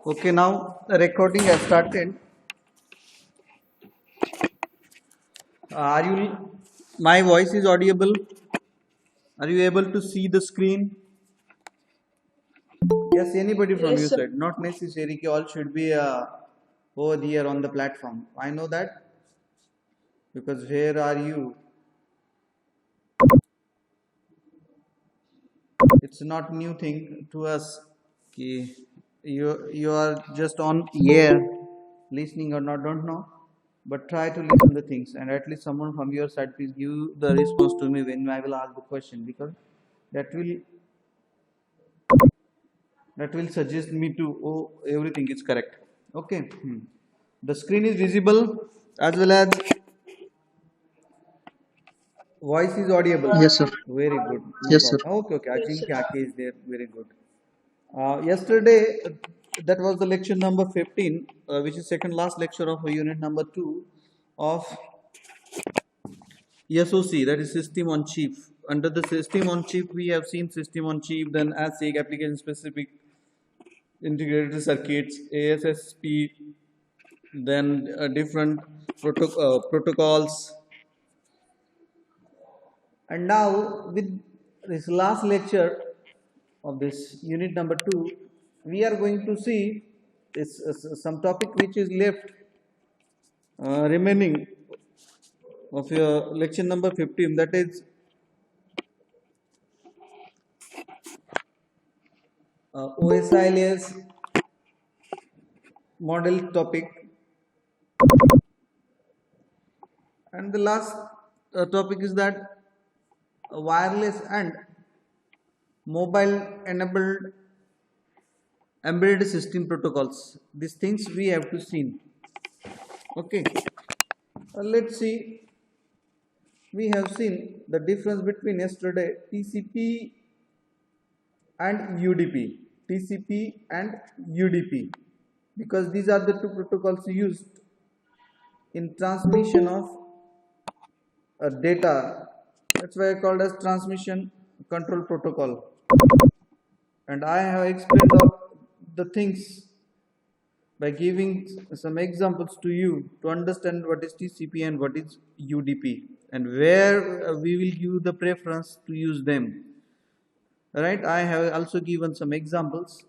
Okay, now the recording has started. Are you? My voice is audible. Are you able to see the screen? Yes, anybody from Yes, your sir. side. Not necessary. All should be over there on the platform. I know that because where are you? It's not new thing to us. Okay, you are just on air, listening or not, don't know. But try to listen the things, and at least someone from your side please give the response to me when I will ask the question, because that will suggest me to, oh, everything is correct. Okay. The screen is visible as well as voice is audible. Yes, sir. Very good, no Yes, sir. problem. Okay, okay, Yes, sir. Ajinkya Ake is there. Very good. Yesterday, that was the lecture number 15, which is second last lecture of unit number 2 of SOC, that is system on chip. Under the system on chip, we have seen system on chip, then ASIC, application specific integrated circuits, ASSP, then different protocols. And now, with this last lecture of this unit number 2, we are going to see this some topic which is left remaining of your lecture number 15, that is OSILS model topic. And the last topic is that wireless and mobile enabled embedded system protocols. These things we have to see. Okay. Let's see. We have seen the difference between yesterday TCP and UDP. TCP and UDP, because these are the two protocols used in transmission of data. That's why I called as transmission control protocol. And I have explained all the things by giving some examples to you to understand what is TCP and what is UDP, and where we will give the preference to use them. Right? I have also given some examples,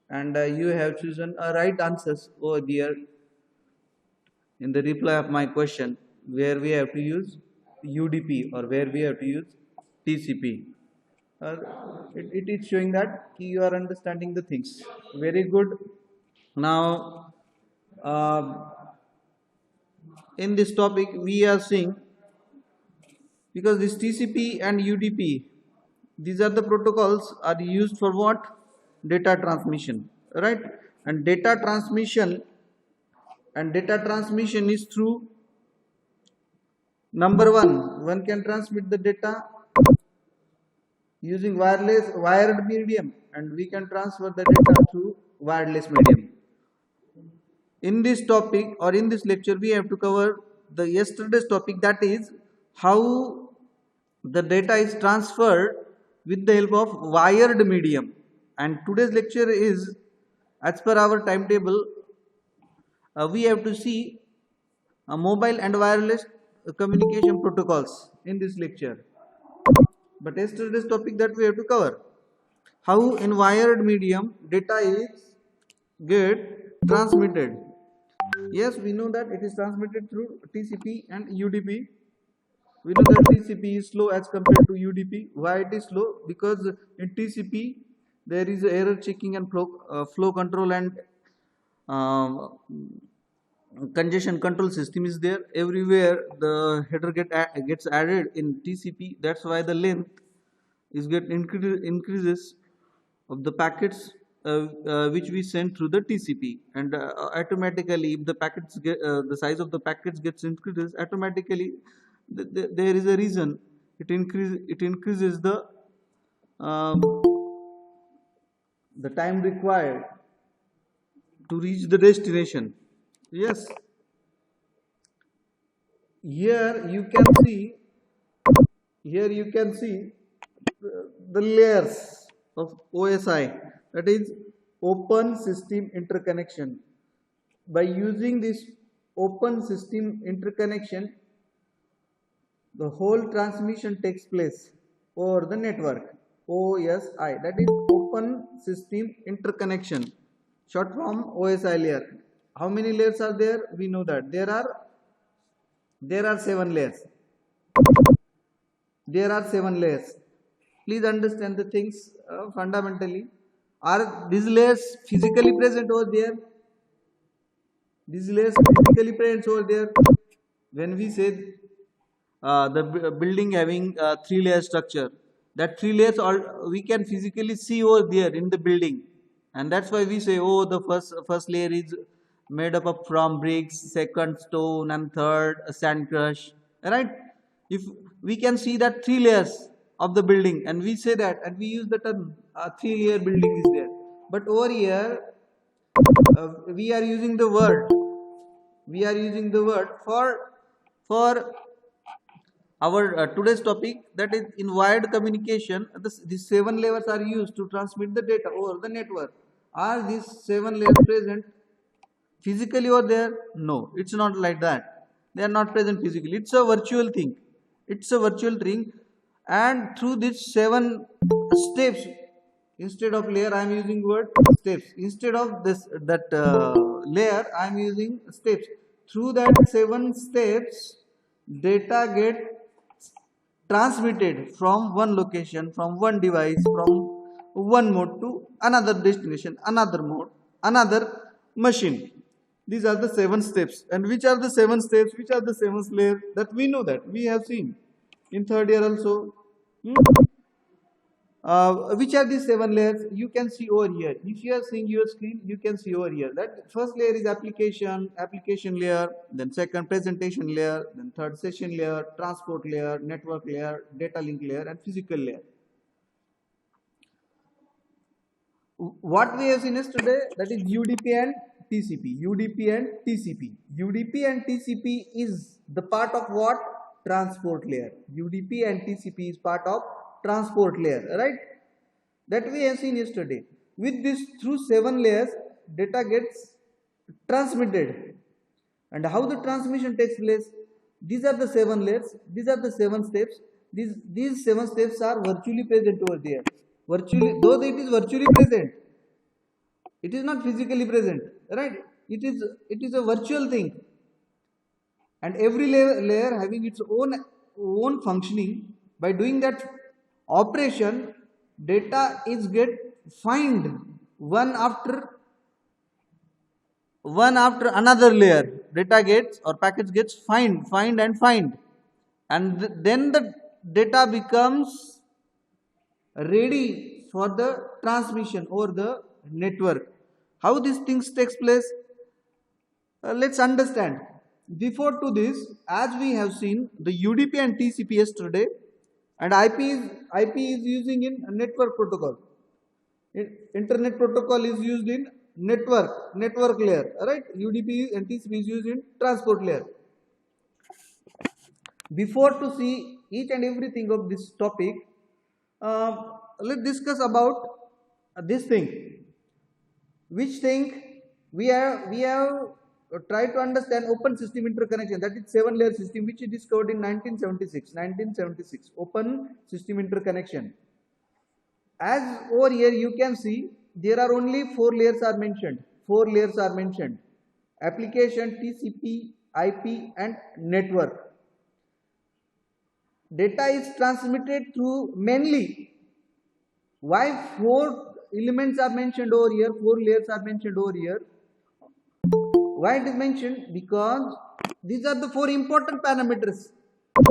and you have chosen right answers over there in the reply of my question, where we have to use UDP or where we have to use TCP. Uh, it is showing that you are understanding the things. Very good. Now, in this topic, we are seeing, because this TCP and UDP, these are the protocols are used for what? Data transmission, right? And data transmission is through, number one can transmit the data using wired medium, and we can transfer the data through wireless medium. In this topic or in this lecture, we have to cover the yesterday's topic, that is how the data is transferred with the help of wired medium. And today's lecture is, as per our timetable, we have to see mobile and wireless communication protocols in this lecture. But yesterday's topic that we have to cover, how in wired medium data is get transmitted. Yes, we know that it is transmitted through TCP and UDP. We know that TCP is slow as compared to UDP. Why it is slow? Because in TCP there is error checking and flow control and um, congestion control system is there everywhere. The header gets added in TCP. That's why the length is increases of the packets which we send through the TCP, and automatically if the packets the size of the packets gets increases automatically, there is a reason it increases um, the time required to reach the destination. Yes, here you can see here you can see the layers of OSI, that is open system interconnection. By using this open system interconnection, the whole transmission takes place over the network, OSI, that is open system interconnection, short form OSI layer. How many layers are there? We know that there are 7 layers. There are 7 layers. Please understand the things fundamentally. Are these layers physically present over there? These layers physically present over there. When we say the building having 3 layer structure, that 3 layers all we can physically see over there in the building, and that's why we say, oh, the first layer is made up of from bricks, second stone, and third sand crush, right? If we can see that 3 layers of the building, and we say that, and we use the term 3 layer building is there. But over here we are using the word for our today's topic, that is in wired communication. These 7 layers are used to transmit the data over the network. Are these 7 layers present physically over there? No, it's not like that. They are not present physically. It's a virtual thing. It's a virtual thing, and through these 7 steps, instead of layer I am using word steps. Instead of this that layer I am using steps. Through that 7 steps, data get transmitted from one location, from one device, from one mode to another destination, another mode, another machine. These are the 7 steps. And which are the 7 steps? Which are the 7 layers? That we know, that we have seen in third year also. Which are these 7 layers? You can see over here. If you are seeing your screen, you can see over here that first layer is application layer, then second presentation layer, then third session layer, transport layer, network layer, data link layer, and physical layer. What we have seen yesterday, that is UDP and TCP. UDP and TCP. UDP and TCP is the part of what? Transport layer. UDP and TCP is part of transport layer, right? That we have seen yesterday. With this, through 7 layers, data gets transmitted. And how the transmission takes place? These are the 7 layers. These are the 7 steps. These 7 steps are virtually present over there. Virtually, though it is virtually present, it is not physically present, right? It is a virtual thing. And every layer having its own functioning. By doing that operation, data is get find one after another layer. Data gets, or packets gets find and then the data becomes ready for the transmission over the network. How these things takes place? Let's understand. Before to this, as we have seen the UDP and TCP yesterday, and IP is using in network protocol. Internet protocol is used in network layer, right? UDP and TCP is used in transport layer. Before to see each and everything of this topic, let's discuss about this thing. Which thing we have tried to understand open system interconnection, that is 7 layer system, which is discovered in 1976. Open system interconnection. As over here you can see there are only 4 layers are mentioned. 4 layers are mentioned: application, TCP, IP, and network. Data is transmitted through mainly. Why 4 elements are mentioned over here? 4 layers are mentioned over here. Why it is mentioned? Because these are the 4 important parameters.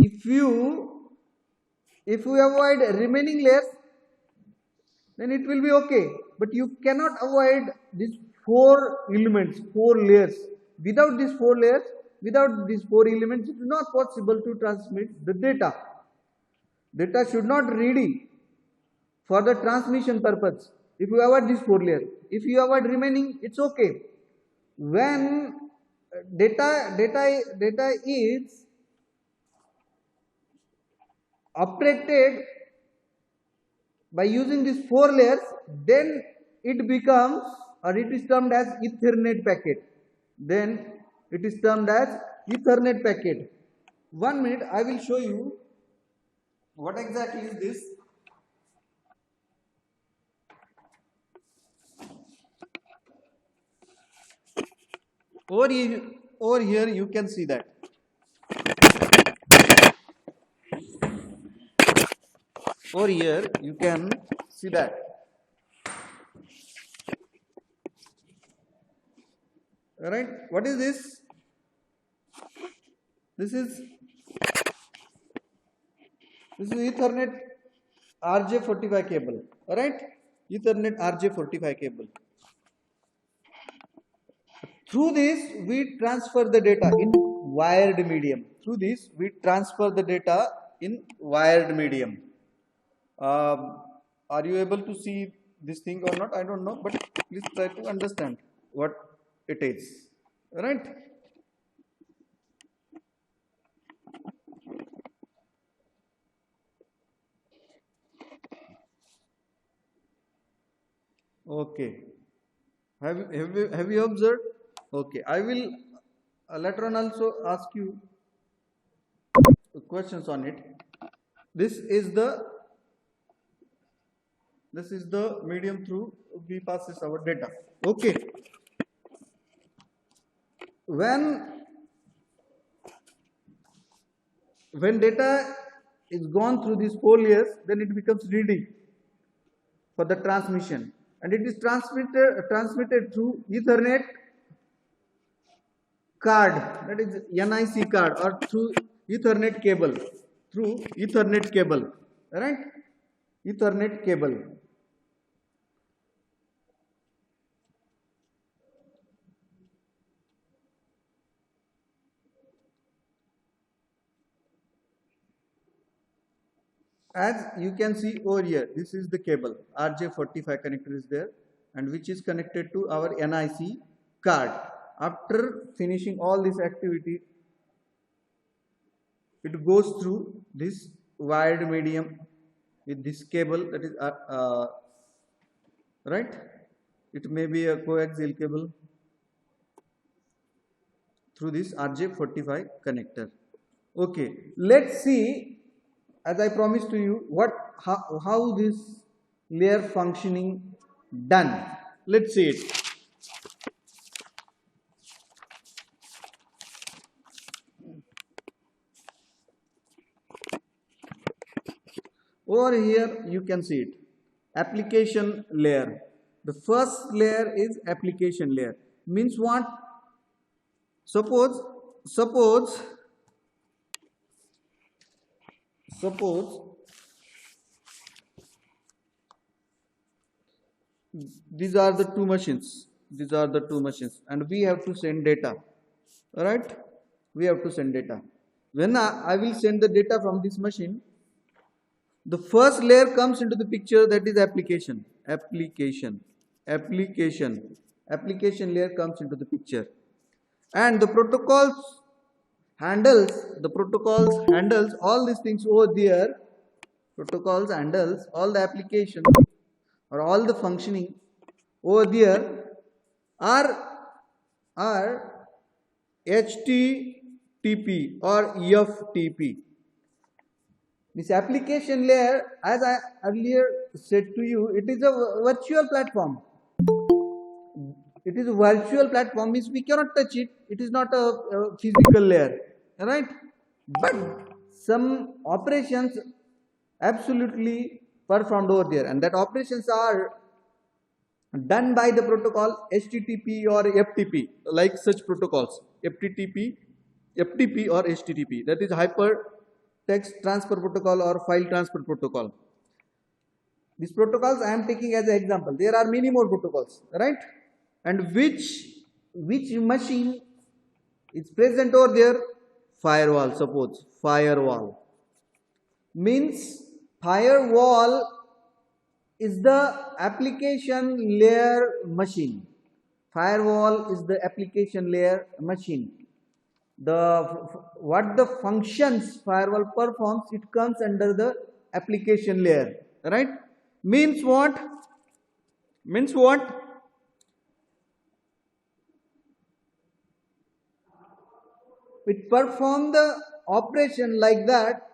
If you avoid remaining layers, then it will be okay. But you cannot avoid these 4 elements, 4 layers. Without these 4 layers, without these 4 elements, it is not possible to transmit the data. Data should not ready for the transmission purpose. If you avoid these 4 layers, if you avoid remaining, it's okay. When data is operated by using these 4 layers, then it becomes or it is termed as Ethernet packet. Then it is termed as Ethernet packet. 1 minute, I will show you what exactly is this. Over here you can see that. Over here you can see that. Alright, what is this? This is Ethernet RJ45 cable. Alright, Ethernet RJ45 cable. Through this we transfer the data in wired medium. Through this we transfer the data in wired medium. Are you able to see this thing or not? I don't know, but please try to understand what it is. Right? Okay. Have you observed? Okay. I will later on also ask you questions on it. This is the medium through we passes our data. Okay. When data is gone through these 4 layers, then it becomes ready for the transmission, and it is transmitted through Ethernet card, that is NIC card, or through Ethernet cable, right? Ethernet cable. As you can see over here, this is the cable, RJ45 connector is there, and which is connected to our NIC card. After finishing all this activity, it goes through this wired medium with this cable, that is right, it may be a coaxial cable, through this RJ45 connector. Okay, let's see, as I promised to you, how this layer functioning done. Let's see it. Over here you can see it, application layer. The first layer is application layer. Means what? Suppose these are the two machines, and we have to send data. Alright, we have to send data. When I will send the data from this machine, the first layer comes into the picture, that is application layer comes into the picture, and the protocols handles all these things over there. Protocols handles all the application or all the functioning over there are HTTP or FTP. This application layer, as I earlier said to you, it is a virtual platform. It is a virtual platform, means we cannot touch it. It is not a physical layer, right? But some operations absolutely performed over there, and that operations are done by the protocol HTTP or FTP, like such protocols, FTP or HTTP, that is hypertext transfer protocol or file transfer protocol. These protocols I am taking as an example. There are many more protocols, right? And which machine is present over there? Firewall. Suppose firewall means firewall is the application layer machine. Firewall is the application layer machine. What the functions firewall performs, it comes under the application layer, right? Means what? it perform the operation like that.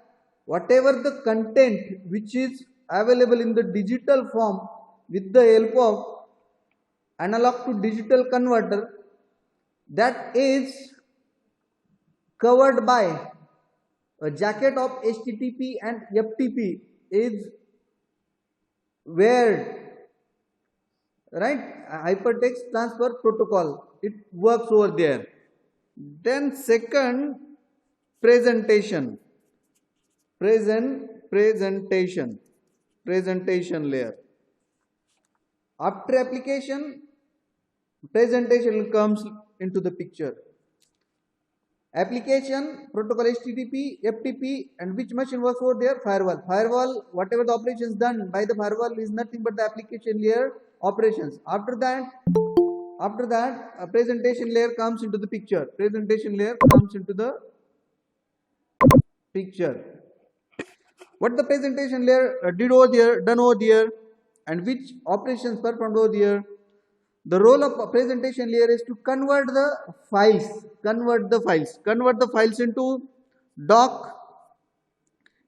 Whatever the content which is available in the digital form with the help of analog to digital converter, that is covered by a jacket of HTTP and FTP is where, right, hypertext transfer protocol, it works over there. Then second, presentation layer. After application, presentation comes into the picture. Application, protocol HTTP, FTP, and which machine works over there? Firewall, whatever the operations done by the firewall is nothing but the application layer operations. After that, a presentation layer comes into the picture. What the presentation layer done over there, and which operations performed over there? The role of a presentation layer is to convert the files into doc,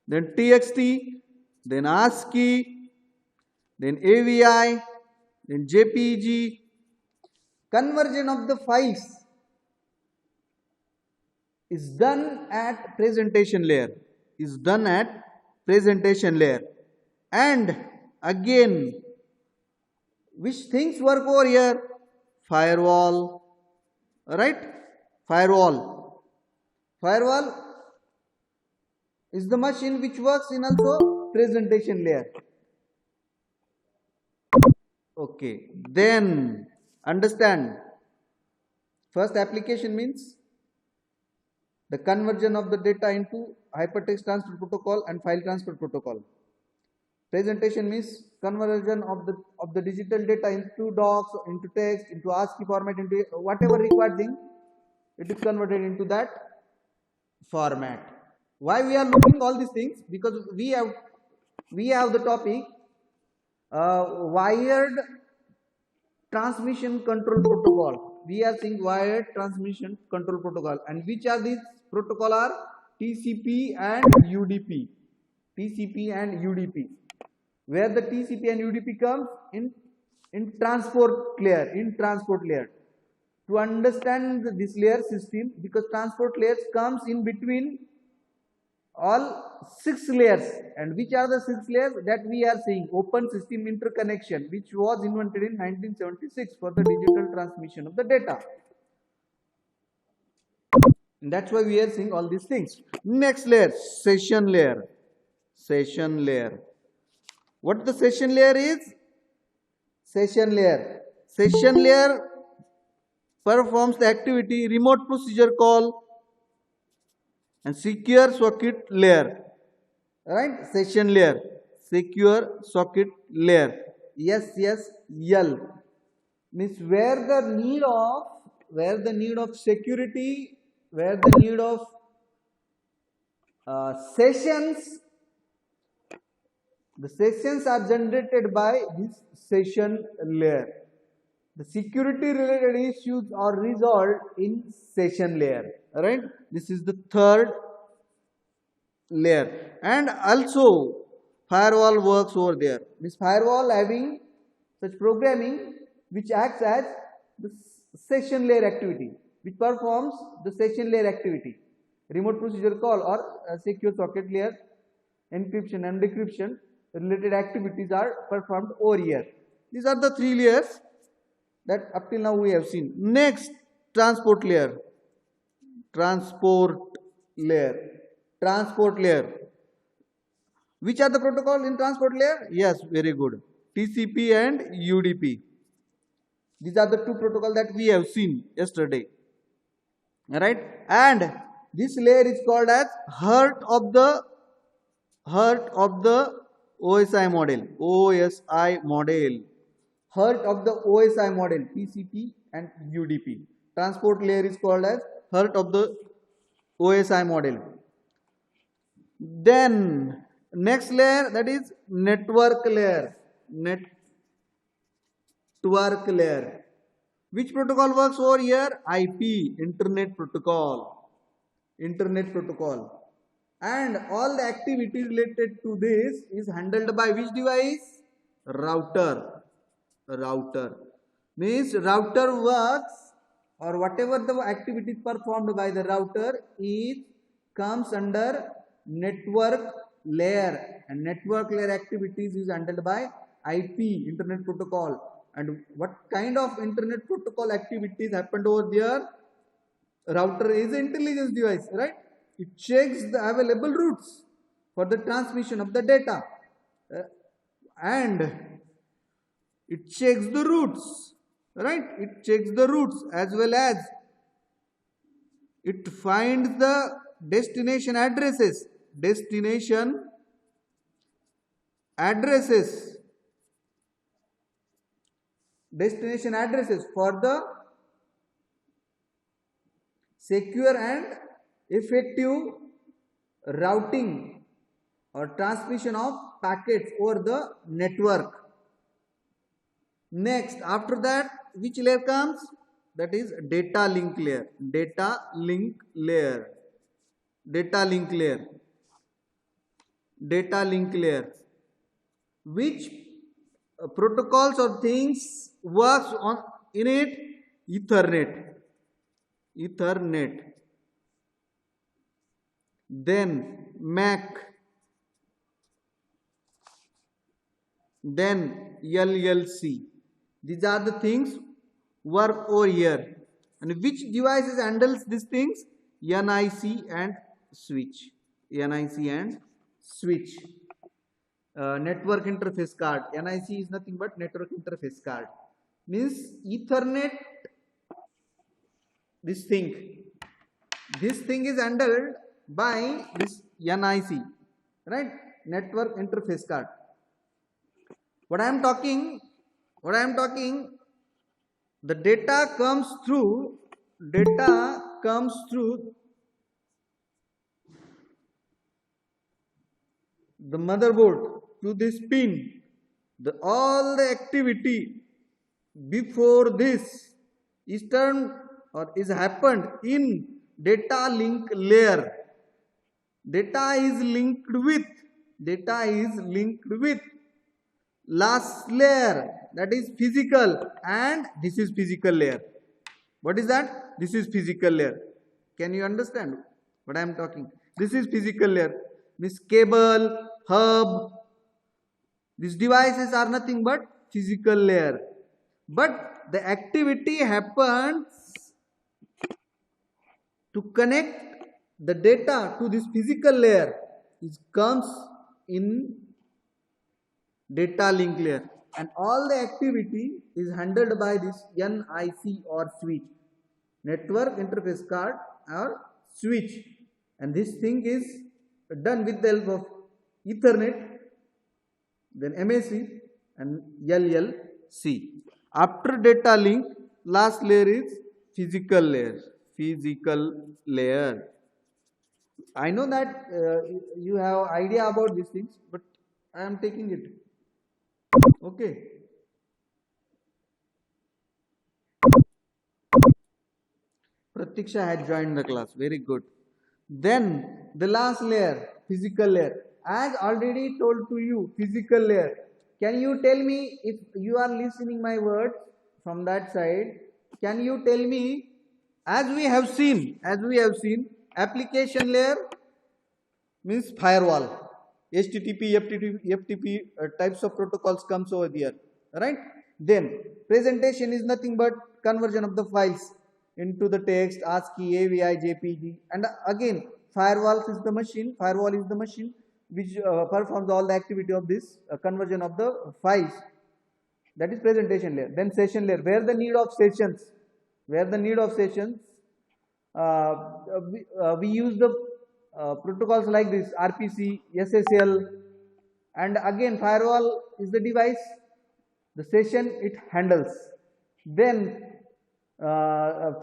then txt, then ASCII, then AVI, then JPEG. Conversion of the files is done at presentation layer. And again, which things work over here? Firewall, right? Firewall is the machine which works in also presentation layer. Okay, then understand. First, application means the conversion of the data into hypertext transfer protocol and file transfer protocol. Presentation means conversion of the digital data into docs, into text, into ASCII format, into whatever required thing, it is converted into that format. Why we are looking all these things? Because we have the topic wired transmission control protocol. We are seeing wired transmission control protocol, and which are these protocol are? TCP and UDP. Where the TCP and UDP comes in transport layer. To understand this layer system, because transport layers comes in between all 6 layers, and which are the 6 layers that we are seeing? Open system interconnection, which was invented in 1976 for the digital transmission of the data. And that's why we are seeing all these things. Next layer, session layer. What the session layer is? Session layer performs the activity remote procedure call and secure socket layer. Right? Session layer, secure socket layer. SSL means where the need of security, where the need of sessions. The sessions are generated by this session layer. The security related issues are resolved in session layer. Alright, this is the third layer. And also firewall works over there. This firewall having such programming which acts as the session layer activity, which performs the session layer activity. Remote procedure call or secure socket layer, encryption and decryption related activities are performed over here. These are the 3 layers that up till now we have seen. Next, transport layer. Which are the protocol in transport layer? Yes, very good. TCP and UDP. These are the 2 protocols that we have seen yesterday. Alright, and this layer is called as heart of the OSI model. Heart of the OSI model, TCP and UDP. Transport layer is called as heart of the OSI model. Then next layer, that is network layer. Which protocol works over here? IP, Internet Protocol. internet protocol, and all the activity related to this is handled by which device? Router. Router means router works, or whatever the activity performed by the router is comes under network layer, and network layer activities is handled by IP, internet protocol. And what kind of internet protocol activities happened over there? Router is an intelligence device, right? It checks the available routes for the transmission of the data, and it checks the routes, right? It checks the routes as well as it finds the destination addresses, destination addresses, destination addresses for the secure and effective routing or transmission of packets over the network. Next, after that, which layer comes? That is data link layer. Data link layer. Data link layer. Data link layer. Which protocols or things works on in it? Ethernet. Ethernet. Then MAC. Then LLC. These are the things work over here. And which devices handles these things? NIC and switch. NIC and switch. Network interface card. NIC is nothing but network interface card. Means Ethernet, this thing is handled by this NIC, right? Network interface card. What I am talking, the data comes through the motherboard to this pin. All the activity before this is turned or is happened in data link layer. Data is linked with last layer, that is physical, and this is physical layer. What is that? This is physical layer. Can you understand what I am talking? This is physical layer. This cable, hub, these devices are nothing but physical layer. But the activity happens to connect the data to this physical layer. It comes in data link layer, and all the activity is handled by this NIC or switch, network interface card or switch, and this thing is done with the help of Ethernet, then MAC and LLC. After data link, last layer is physical layer. I know that you have idea about these things, but I am taking it. Okay. Pratiksha had joined the class. Very good. Then the last layer, physical layer. As already told to you, physical layer. Can you tell me, if you are listening my words from that side, can you tell me, as we have seen, application layer means firewall. HTTP, FTP types of protocols comes over here, right? Then presentation is nothing but conversion of the files into the text, ASCII, AVI, JPG, and again firewall is the machine which performs all the activity of this conversion of the files. That is presentation layer. Then session layer, where the need of sessions, we use the protocols like this, RPC, SSL, and again firewall is the device, the session it handles. Then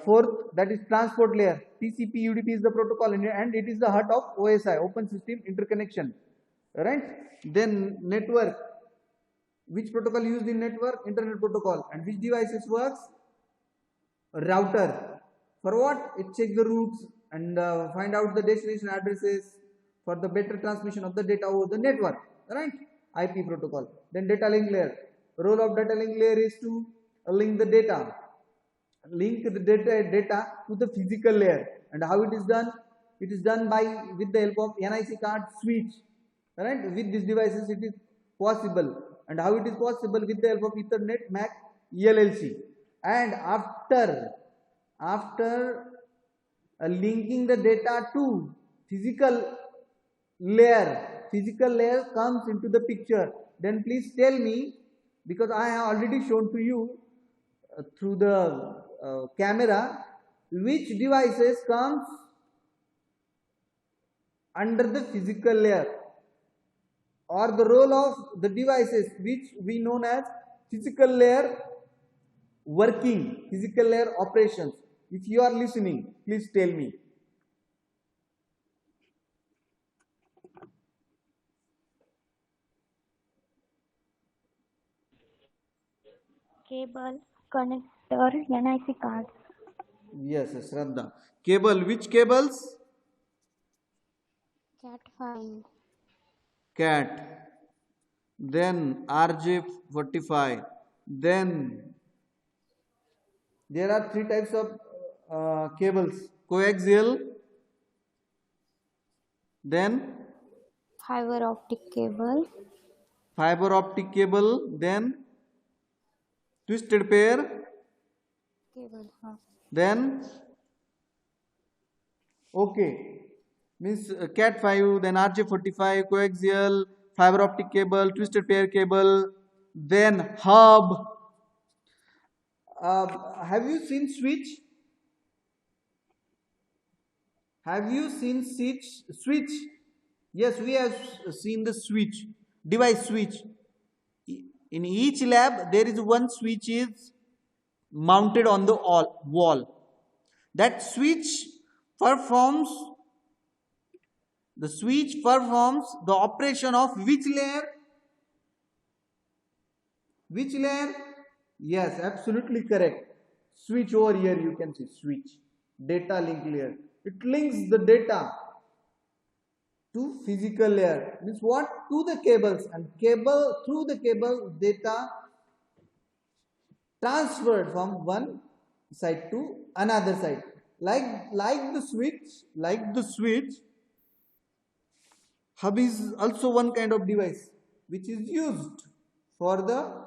fourth, that is transport layer, TCP UDP is the protocol and it is the heart of OSI, open system interconnection, right? Then network, which protocol used in network? Internet protocol. And which devices works? Router. For what? It checks the routes and find out the destination addresses for the better transmission of the data over the network, right? IP protocol. Then data link layer. Role of data link layer is to link the data, data to the physical layer. And how it is done? It is done by with the help of NIC card switch, right? With these devices it is possible. And how it is possible? With the help of Ethernet MAC ELLC. And after linking the data to physical layer comes into the picture. Then please tell me, because I have already shown to you through the camera, which devices comes under the physical layer, or the role of the devices which we known as physical layer working, physical layer operations. If you are listening, please tell me. Cable, connector, NIC card. Yes, Shraddha. Cable, which cables? Cat 5. Cat. Then RJ45. Then there are three types of cables: coaxial, then Fiber optic cable. fiber optic cable, then twisted pair, Cable. then okay, means cat 5, then RJ45, coaxial, fiber optic cable, twisted pair cable, then hub. Have you seen switch? Have you seen switch? Yes, we have seen the switch, device switch. In each lab, there is one switch is mounted on the wall. That switch performs the operation of which layer? Which layer? Yes, absolutely correct. Switch over here, you can see switch, data link layer. It links the data to physical layer. Means what? To the cables, and through the cable data transferred from one side to another side. Like the switch, hub is also one kind of device which is used for the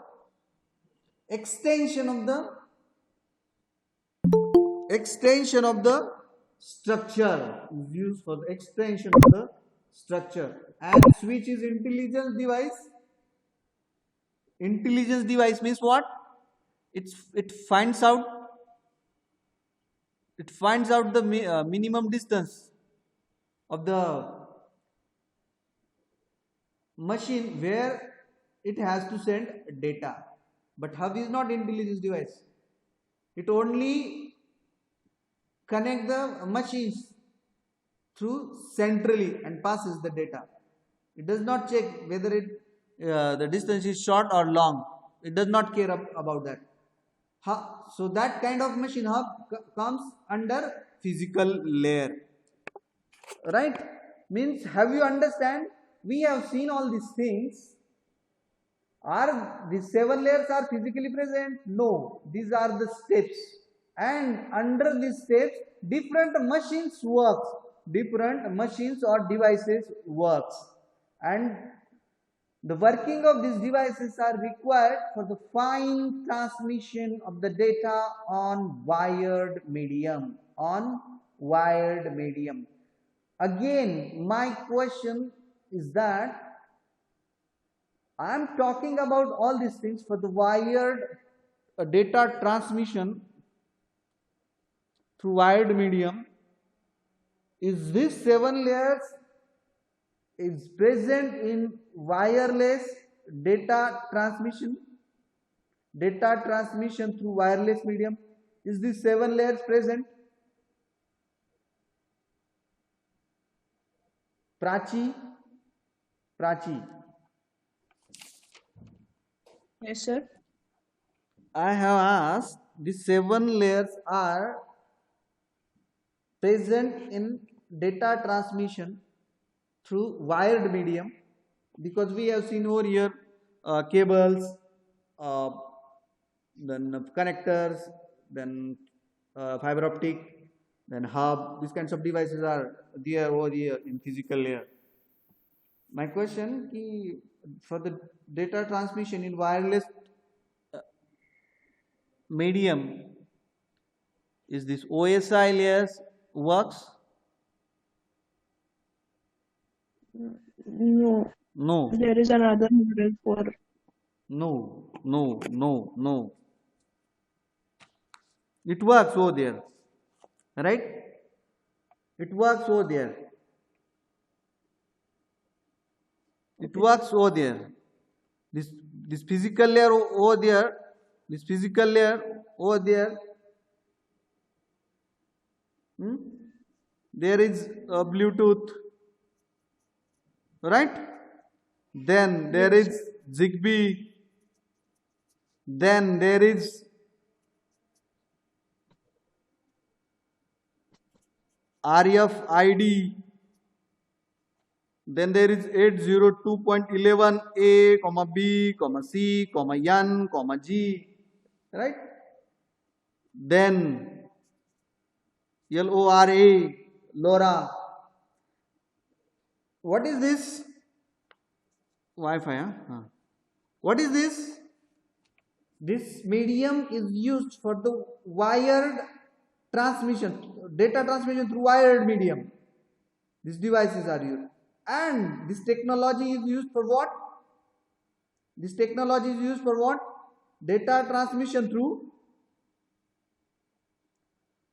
extension of the structure, is used for the extension of the structure. And switch is intelligence device means what? It finds out the minimum distance of the machine where it has to send data. But hub is not intelligence device. It only connect the machines through centrally and passes the data. It does not check whether the distance is short or long. It does not care about that. So that kind of machine hub comes under physical layer, right? Means, have you understand? We have seen all these things. Are these 7 layers are physically present? No, these are the steps, and under these steps different machines or devices works, and the working of these devices are required for the fine transmission of the data on wired medium. Again, my question is that I am talking about all these things for the wired data transmission through wired medium. Is this 7 layers is present in wireless data transmission through wireless medium? Is this 7 layers present? Prachi? Yes, sir. I have asked, the 7 layers are present in data transmission through wired medium, because we have seen over here cables, uh, then connectors, then fiber optic, then hub. These kinds of devices are there over here in physical layer. My question ki for the data transmission in wireless medium, is this OSI layers works? No, No, there is another model for no. It works over there, right? It works over there. It works over there. This physical layer over there, this physical layer over there. There is a Bluetooth, right? Then there yes, is Zigbee. Then there is RFID. Then there is 802.11a, comma B, comma C, comma N, comma G, right? Then LORA, LoRa. What is this? Wi-Fi, huh? What is this? This medium is used for the wired transmission, data transmission through wired medium. These devices are used. And this technology is used for what? This technology is used for what? Data transmission through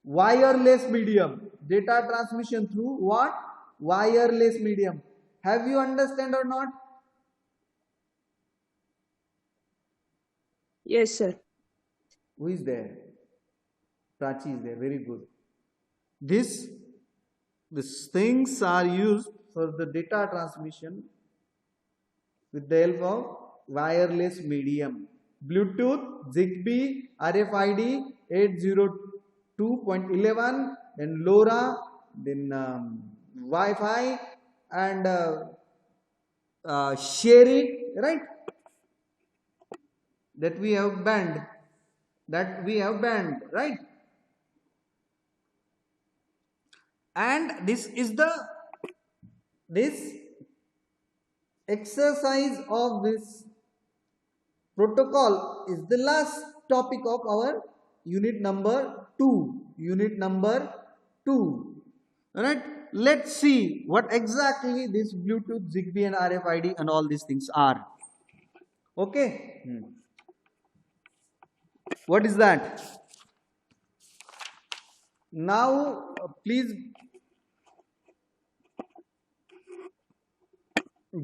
wireless medium. Data transmission through what? Wireless medium. Have you understand or not? yes, sir. Who is there? Prachi is there. Very good. These things are used for the data transmission with the help of wireless medium. Bluetooth, Zigbee, RFID 802.11, then LoRa, then Wi-Fi, and share it, right? That we have banned. Right? And this exercise of this protocol is the last topic of our unit number 2. Alright, let's see what exactly this Bluetooth, Zigbee and RFID and all these things are. Okay. What is that? Now please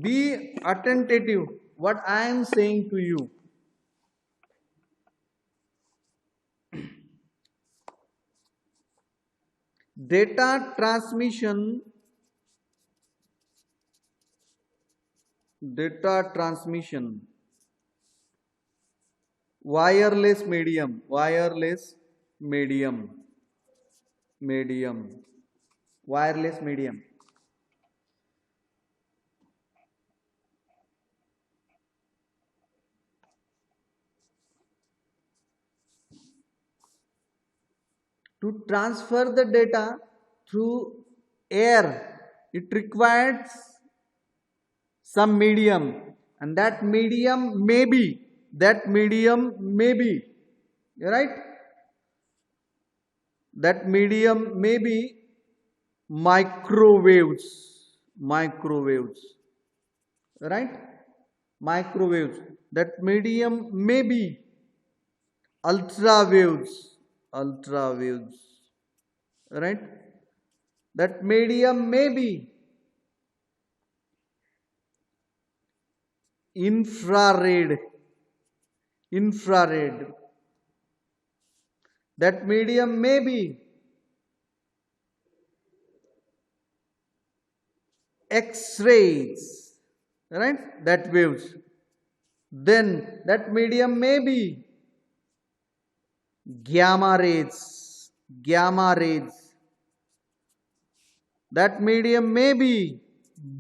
be attentive what I am saying to you. Data transmission wireless medium wireless medium. To transfer the data through air, it requires some medium, and that medium may be, right? That medium may be microwaves, right? Microwaves. That medium may be ultrawaves, right? That medium may be infrared. That medium may be X-rays, right? That waves. Then that medium may be gamma rays, That medium may be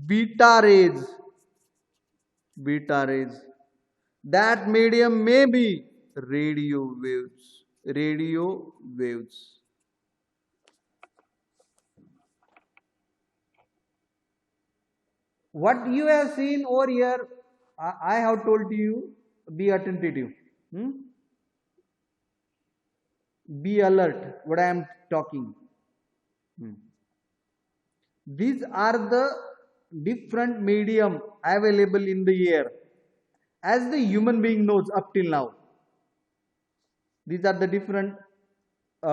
beta rays. Beta rays. That medium may be radio waves. Radio waves. What you have seen over here, I have told you, be attentive. Hmm? Be alert what I am talking. Hmm. These are the different medium available in the air as the human being knows up till now. These are the different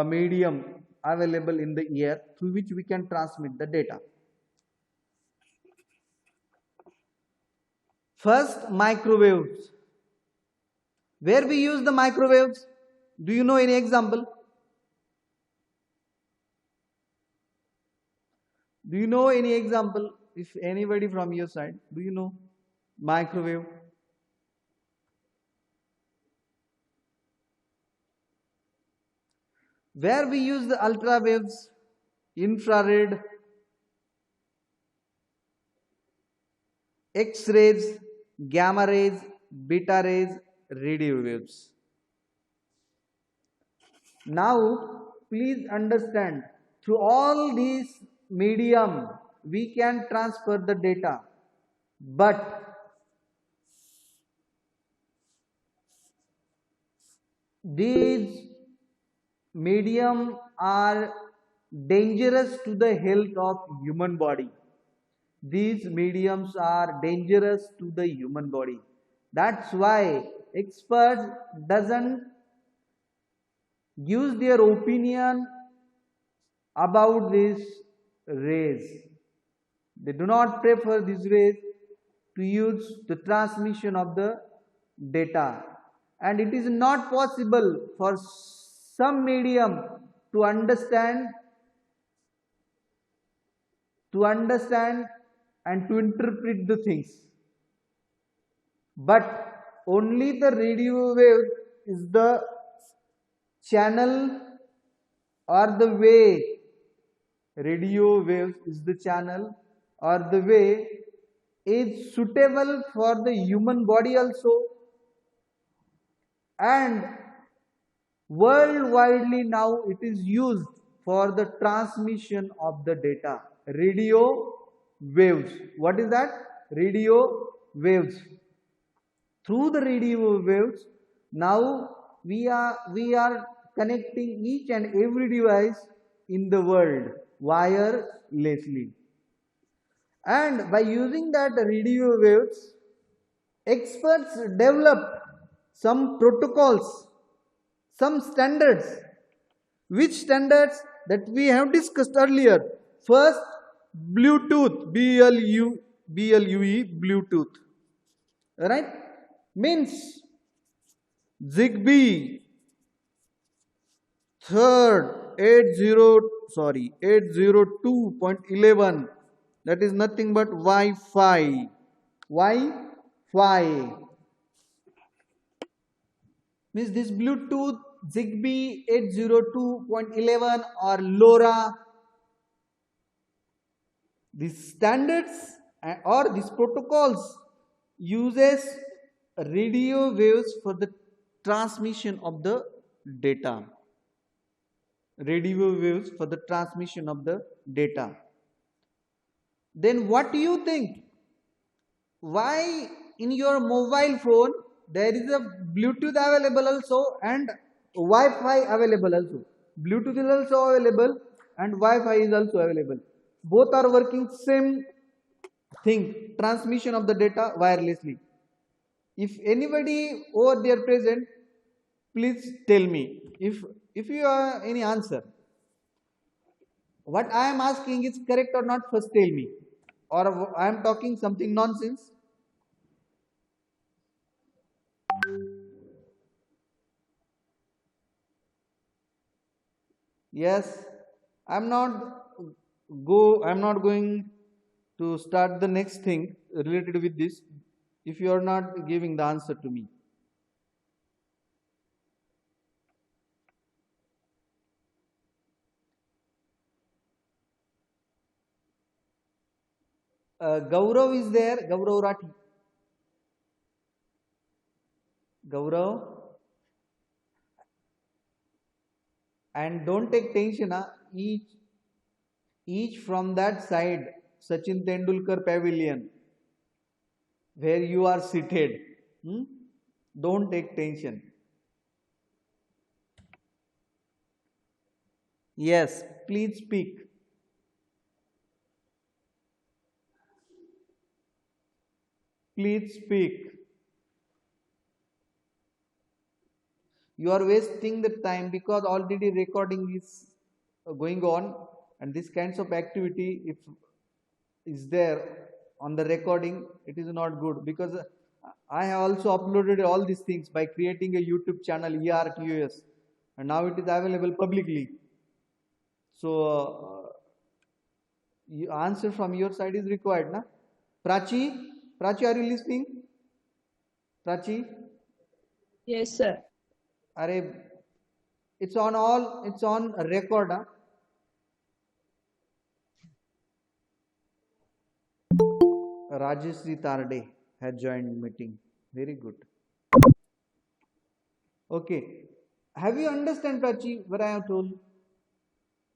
medium available in the air through which we can transmit the data. First, microwaves. Where we use the microwaves? Do you know any example? Do you know any example? If anybody from your side, do you know microwave? Where we use the ultra waves, infrared, X-rays, gamma rays, beta rays, radio waves. Now, please understand, through all these medium, we can transfer the data, but these medium are dangerous to the health of human body. These mediums are dangerous to the human body. That's why experts doesn't use their opinion about these rays. They do not prefer these rays to use the transmission of the data, and it is not possible for some medium to understand and to interpret the things, but only the radio wave is the channel or the way. Radio waves is the channel or the way is suitable for the human body also, and worldwidely now it is used for the transmission of the data. Radio waves. What is that? Radio waves. Through the radio waves, now we are connecting each and every device in the world wirelessly. And by using that radio waves, experts developed some protocols, some standards. Which standards? That we have discussed earlier. First, Bluetooth, B-L-U-E, Bluetooth. Right? Means Zigbee. Third, 802.11. That is nothing but Wi-Fi. Wi-Fi. Means this Bluetooth, Zigbee 802.11 or LoRa. These standards or these protocols uses radio waves for the transmission of the data. Radio waves for the transmission of the data. Then what do you think? Why in your mobile phone there is a Bluetooth available also and Wi-Fi available also? Bluetooth is also available and Wi-Fi is also available. Both are working same thing, transmission of the data wirelessly. If anybody over there present, please tell me if you have any answer. What I am asking is correct or not, first tell me. Or I am talking something nonsense. Yes, I'm not going to start the next thing related with this if you are not giving the answer to me. Gaurav is there. Gaurav Rathi. Gaurav. And don't take tension. Each from that side, Sachin Tendulkar Pavilion, where you are seated. Don't take tension. Yes, please speak. Please speak. You are wasting the time because already recording is going on, and this kinds of activity, if is there on the recording, it is not good because I have also uploaded all these things by creating a YouTube channel ERQS, and now it is available publicly. So answer from your side is required, na? Prachi, are you listening? Prachi, Yes, sir. are it's on record, huh? Rajeshri Tarde had joined meeting. Very good. Okay. Have you understand, Prachi, what I have told?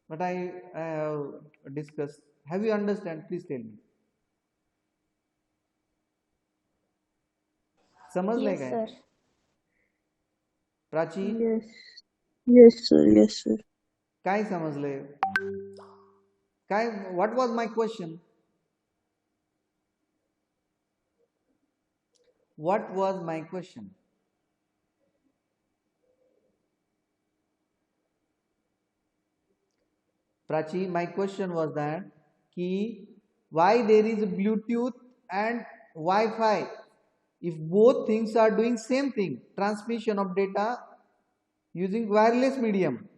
What I have discussed? Have you understand? Please tell me. समझ Yes, लेगा sir. Prachi Yes. Yes, sir. Yes, sir. काय समझ ले काय what was my question? What was my question? Prachi, my question was that why there is Bluetooth and Wi-Fi if both things are doing same thing, transmission of data using wireless medium,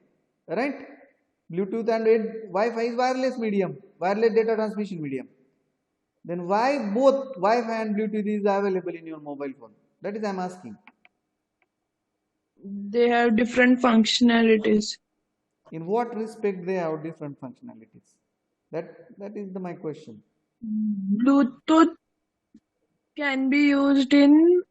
right? Bluetooth and Wi-Fi is wireless medium, wireless data transmission medium. Then why both Wi-Fi and Bluetooth is available in your mobile phone? That is I am asking. They have different functionalities. In what respect they have different functionalities? That is my question. Bluetooth can be used in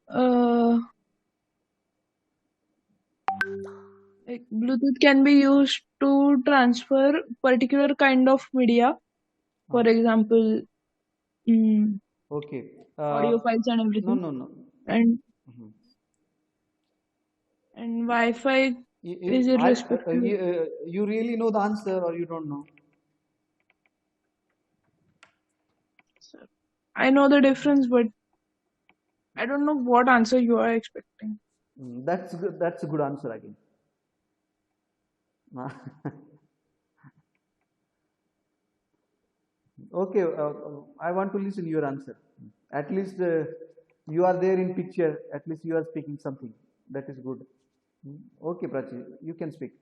Bluetooth can be used to transfer particular kind of media. For example, Okay. audio files and everything. No. And Mhm. and Wi-Fi is irrespective. You really know the answer or you don't know? I know the difference, but I don't know what answer you are expecting. That's good. That's a good answer again. Okay, I want to listen your answer. At least you are there in picture. At least you are speaking something. That is good. Okay, Prachi, you can speak.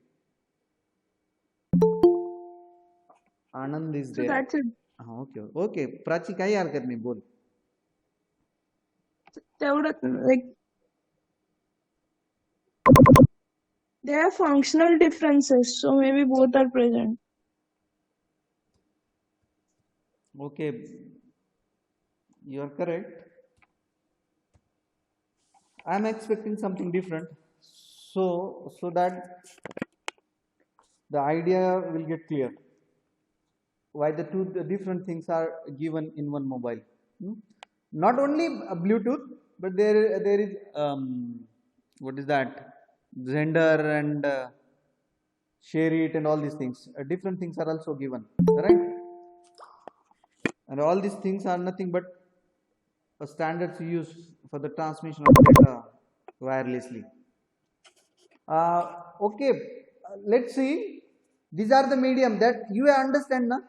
Anand is So there. that's it. Okay. Prachi काही हरकत नाही बोल. Like there are functional differences, so maybe both are present. Okay, you are correct. I am expecting something different, so that the idea will get clear. Why the different things are given in one mobile? Not only Bluetooth, but there is what is that? Xender and share it and all these things. Different things are also given, right? And all these things are nothing but standards used for the transmission of data wirelessly. Okay, let's see. These are the medium that you understand, na?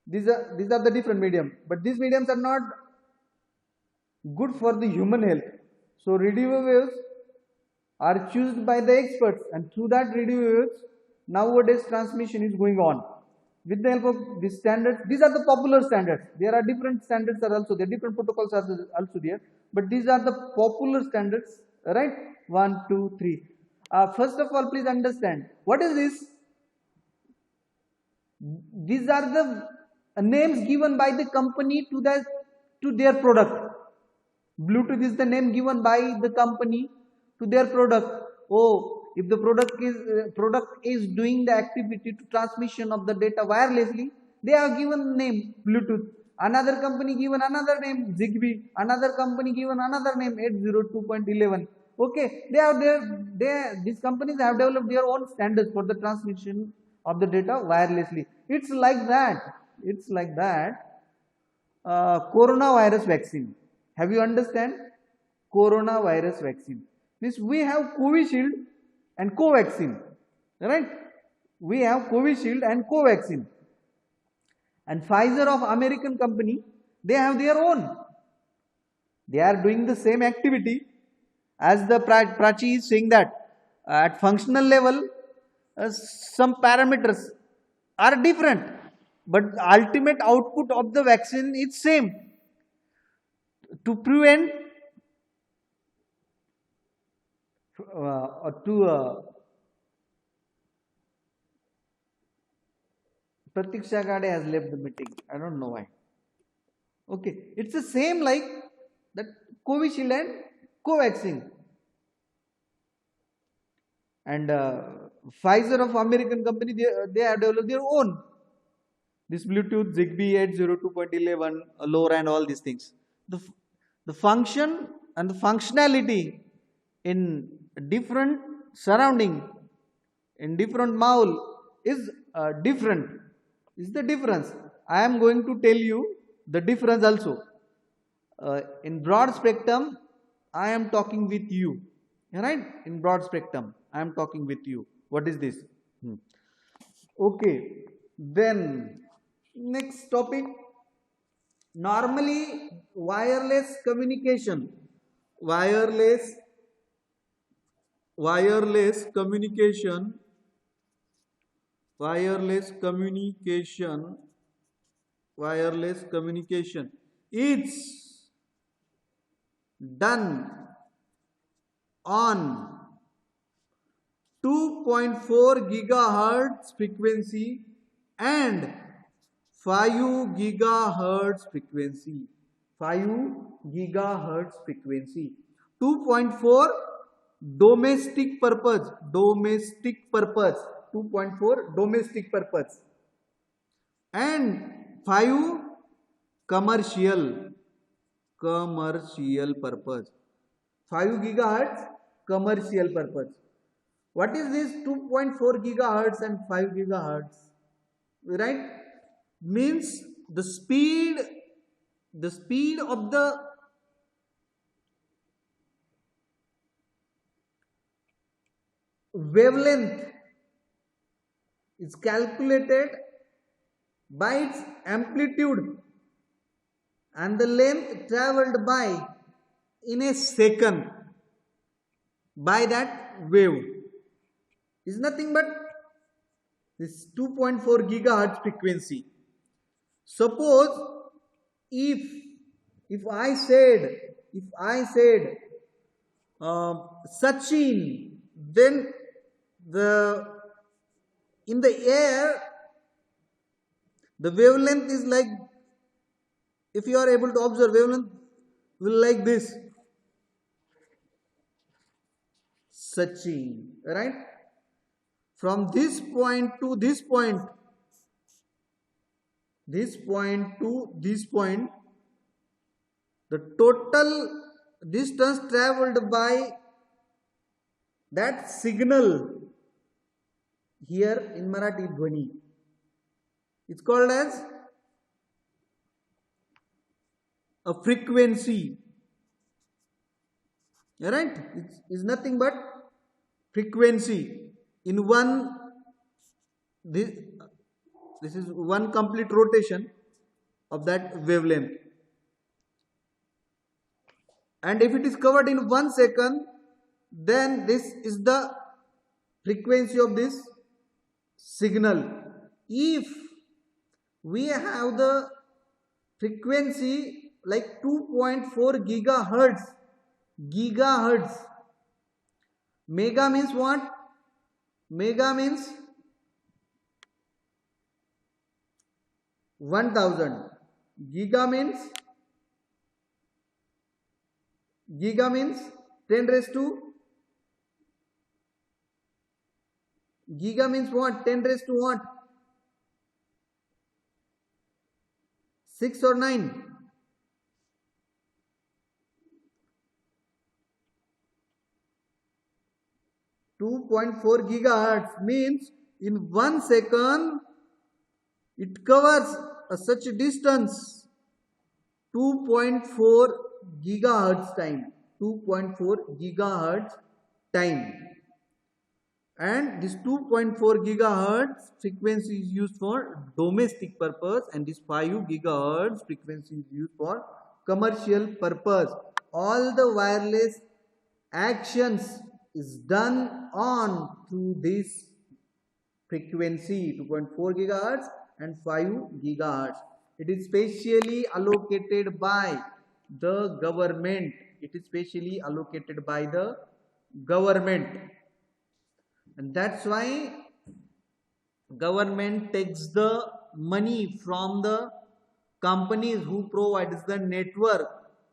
These are the different medium, but these mediums are not good for the human health. So radio waves are chosen by the experts, and through that radio waves, nowadays transmission is going on with the help of these standards. These are the popular standards. There are different standards are also there, different protocols are also there, but these are the popular standards, right? 1, 2, 3. First of all, please understand what is this. These are the names given by the company to their product. Bluetooth is the name given by the company to their product. Oh, if the product is doing the activity to transmission of the data wirelessly, they have given name Bluetooth. Another company given another name Zigbee. Another company given another name 802.11. Okay, these companies have developed their own standards for the transmission of the data wirelessly. It's like that. It's like that. Coronavirus vaccine. Have you understand? Coronavirus vaccine means we have Covishield and Covaxin, right? We have Covishield and Covaxin, and Pfizer of American company, they have their own. They are doing the same activity as the Prachi is saying that at functional level some parameters are different, but the ultimate output of the vaccine is same. To prevent Pratiksha Gade has left the meeting. I don't know why. Okay, it's the same like that Covishield and Covaxin. And Pfizer of American company, they have developed their own. This Bluetooth, Zigbee 802.11, LoRa and all these things. The function and the functionality in different surrounding, in different mall is different. Is the difference. I am going to tell you the difference also. In broad spectrum, I am talking with you. Right? In broad spectrum, I am talking with you. What is this? Okay. Then next topic. Normally wireless communication. Wireless communication is done on 2.4 gigahertz frequency and 5 gigahertz frequency. 5 gigahertz frequency. 2.4 domestic purpose. 2.4 domestic purpose. And 5 commercial purpose. 5 gigahertz commercial purpose. What is this 2.4 gigahertz and 5 gigahertz? Right? Means the speed of the wavelength is calculated by its amplitude and the length traveled by in a second by that wave is nothing but this 2.4 gigahertz frequency. Suppose if I said Sachin, then in the air the wavelength is like, if you are able to observe, wavelength will like this, Sachin, right? From this point to this point, to this point, the total distance traveled by that signal, here in Marathi Dhwani, it's called as a frequency. Right? It is nothing but frequency in one. This is one complete rotation of that wavelength. And if it is covered in 1 second, then this is the frequency of this signal. If we have the frequency like 2.4 gigahertz, mega means what? Mega means 1000. Giga means 10 raised to, giga means what? 10 raised to what? 6 or 9? 2.4 gigahertz means in 1 second it covers such a distance. 2.4 gigahertz time. 2.4 gigahertz time. And this 2.4 gigahertz frequency is used for domestic purpose, and this 5 gigahertz frequency is used for commercial purpose. All the wireless actions is done on through this frequency 2.4 gigahertz and 5 gigahertz. It is specially allocated by the government. It is specially allocated by the government. And that's why government takes the money from the companies who provides the network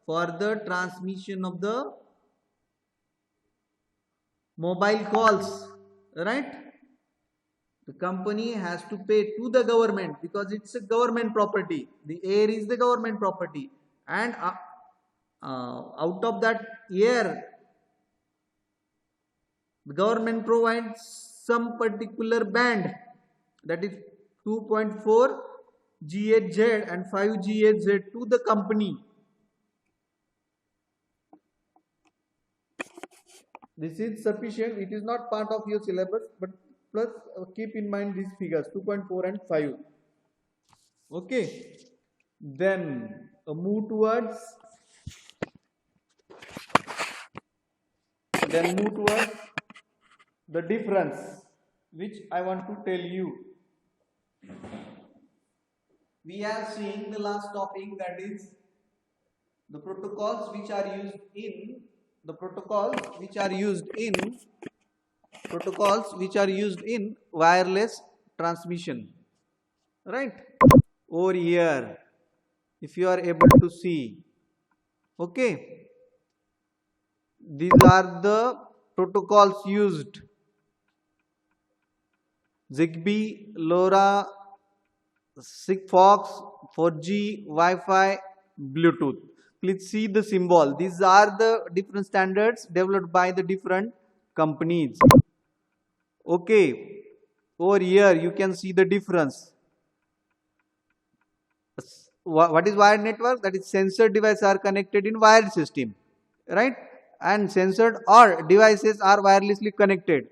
for the transmission of the mobile calls, right? The company has to pay to the government because it's a government property. The air is the government property, and out of that air, the government provides some particular band, that is 2.4 GHz and 5 GHz to the company. This is sufficient. It is not part of your syllabus, but plus keep in mind these figures 2.4 and 5. Okay. Then move towards the difference, which I want to tell you. We are seeing the last topic, that is the protocols which are used in wireless transmission, right? Over here, if you are able to see, okay, these are the protocols used: Zigbee, LoRa, Sigfox, 4G, Wi-Fi, Bluetooth. Please see the symbol. These are the different standards developed by the different companies. Okay, over here you can see the difference. What is wired network? That is, sensor devices are connected in wired system, right? And censored or devices are wirelessly connected.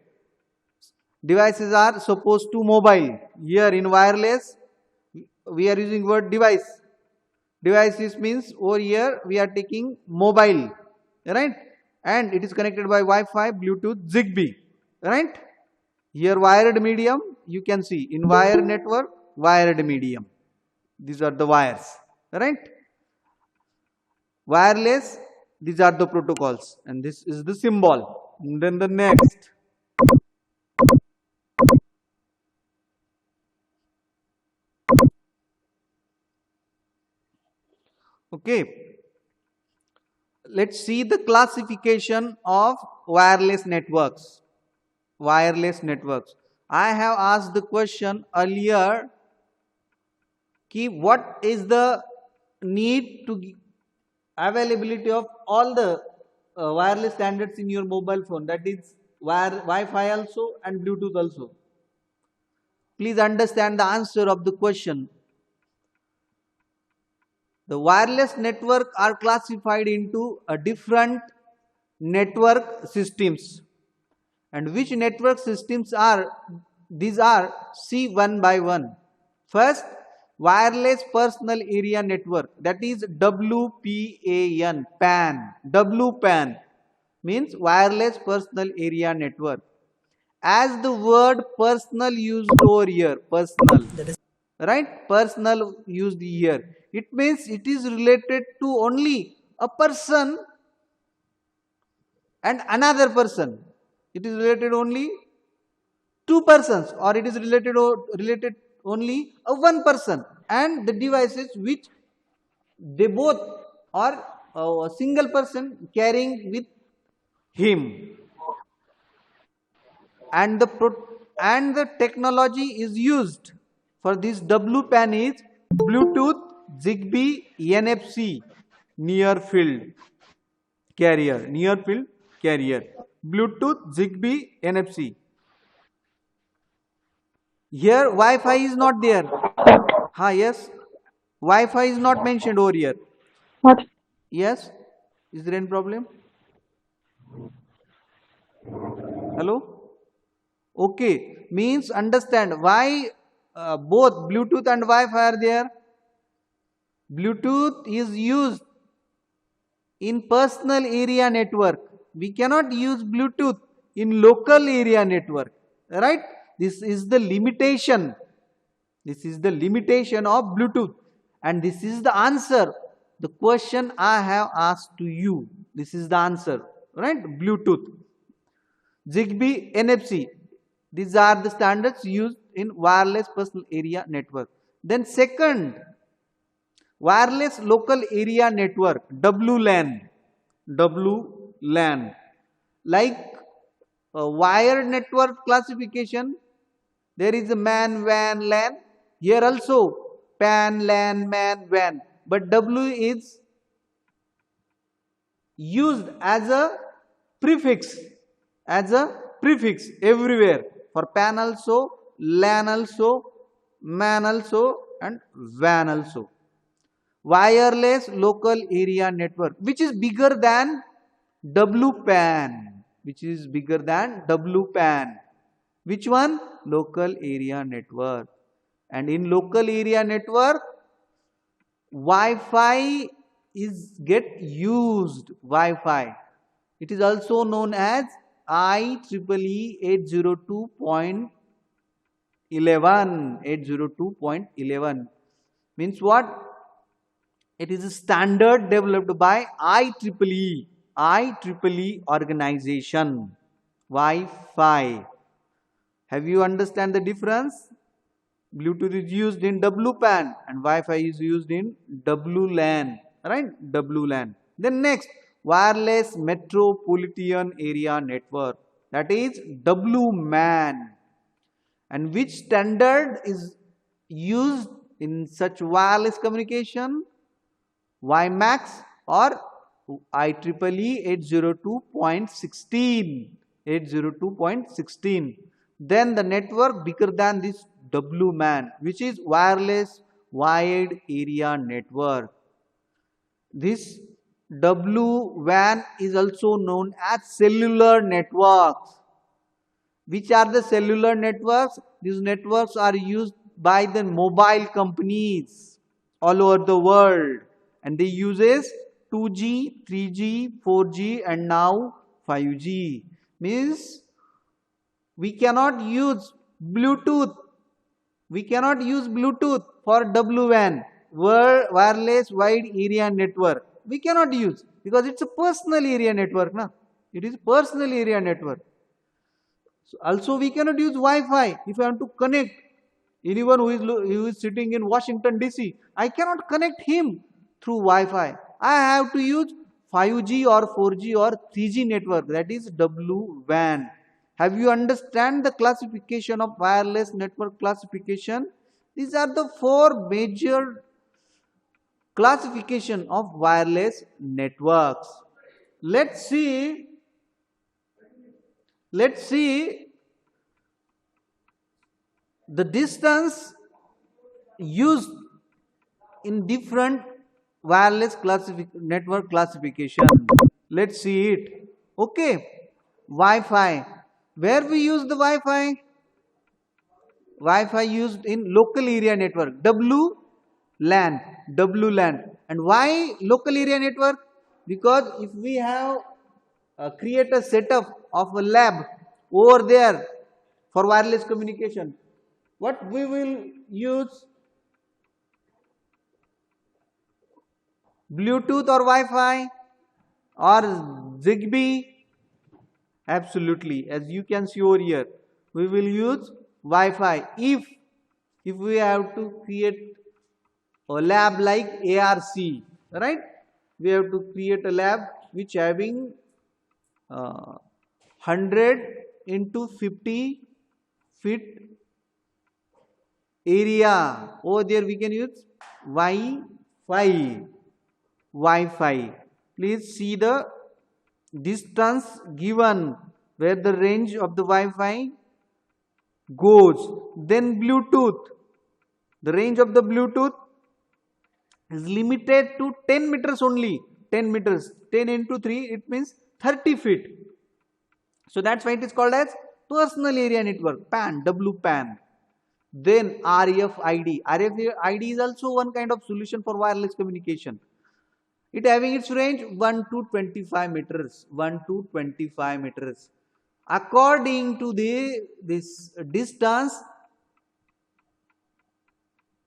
Devices are supposed to mobile. Here in wireless, we are using word device. Devices means over here we are taking mobile, right? And it is connected by Wi-Fi, Bluetooth, Zigbee, right? Here wired medium, you can see in wire network, wired medium. These are the wires, right? Wireless, these are the protocols, and this is the symbol. And then the next. Okay, let's see the classification of wireless networks. I have asked the question earlier, what is the need to availability of all the wireless standards in your mobile phone, that is Wi-Fi also and Bluetooth also. Please understand the answer of the question. The wireless network are classified into different network systems. And which network systems are? These are, see one by one. First, wireless personal area network, that is WPAN, PAN. WPAN means wireless personal area network. As the word personal used over here, personal, right? Personal used here. It means it is related to only a person and another person. It is related only two persons, or it is related only a one person, and the devices which they both or a single person carrying with him, and the technology is used for this WPAN is Bluetooth, Zigbee, NFC, near field carrier, Bluetooth, Zigbee, NFC. Here Wi-Fi is not there. Yes, Wi-Fi is not mentioned over here. What? Yes, is there any problem? Hello? Okay, means understand why both Bluetooth and Wi-Fi are there. Bluetooth is used in personal area network. We cannot use Bluetooth in local area network, right? This is the limitation. This is the limitation of Bluetooth, and this is the answer. The question I have asked to you, this is the answer, right? Bluetooth, Zigbee, NFC. These are the standards used in wireless personal area network. Then second, wireless local area network, WLAN. WLAN. Like wired network classification, there is a MAN, WAN, LAN. Here also PAN, LAN, MAN, WAN. But W is used as a prefix, everywhere. For PAN also, LAN also, MAN also, and WAN also. Wireless local area network, which is bigger than WPAN. Which one? Local area network. And in local area network, Wi-Fi is get used. Wi-Fi. It is also known as IEEE 802.11. Means what? It is a standard developed by IEEE organization. Wi-Fi. Have you understand the difference? Bluetooth is used in WPAN and Wi-Fi is used in WLAN, right? WLAN. Then next, wireless metropolitan area network, that is WMAN. And which standard is used in such wireless communication? WiMAX or IEEE 802.16. Then the network bigger than this WMAN, which is wireless wide area network. This WWAN is also known as cellular networks. Which are the cellular networks? These networks are used by the mobile companies all over the world, and they uses 2G, 3G, 4G, and now 5G. Means we cannot use Bluetooth. For WWAN, wireless wide area network. We cannot use because it's a personal area network. It is personal area network. So also we cannot use Wi-Fi. If I want to connect anyone who is sitting in Washington DC, I cannot connect him through Wi-Fi. I have to use 5G or 4G or 3G network, that is WWAN. Have you understand the classification of wireless network classification? These are the four major classification of wireless networks. Let's see the distance used in different wireless network classification. Let's see it. Okay. Wi-Fi. Where we use the Wi-Fi? Wi-Fi used in local area network. WLAN. And why local area network? Because if we have create a setup of a lab over there for wireless communication, what we will use? Bluetooth or Wi-Fi or Zigbee? Absolutely. As you can see over here, we will use Wi-Fi if if we have to create a lab like ARC, right? We have to create a lab which having 100 into 50 feet area. Over there we can use Wi-Fi. Wi-Fi. Please see the distance given where the range of the Wi-Fi goes. Then Bluetooth. The range of the Bluetooth is limited to 10 meters only. 10 meters. 10 into 3, it means 30 feet. So that's why it is called as personal area network, PAN, WPAN. Then RFID. RFID is also one kind of solution for wireless communication. It having its range 1 to 25 meters. 1 to 25 meters. According to this distance,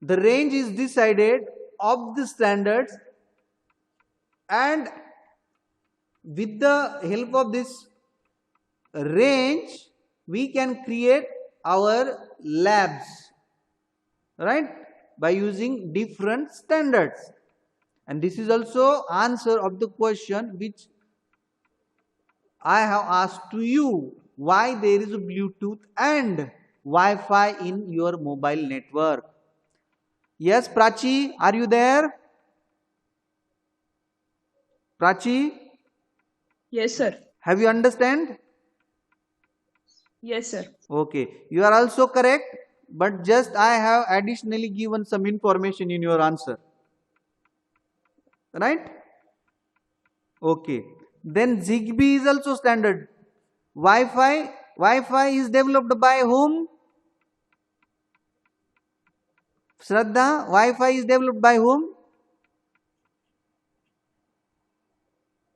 the range is decided of the standards, and with the help of this range we can create our labs, right, by using different standards. And this is also answer of the question which I have asked to you, why there is a Bluetooth and Wi-Fi in your mobile network. Yes, Prachi, are you there? Prachi, Yes, sir. have you understand? Yes, sir. Okay, you are also correct, but just I have additionally given some information in your answer, right? Okay, then Zigbee is also standard. Wi-Fi is developed by whom? Shraddha, Wi-Fi is developed by whom?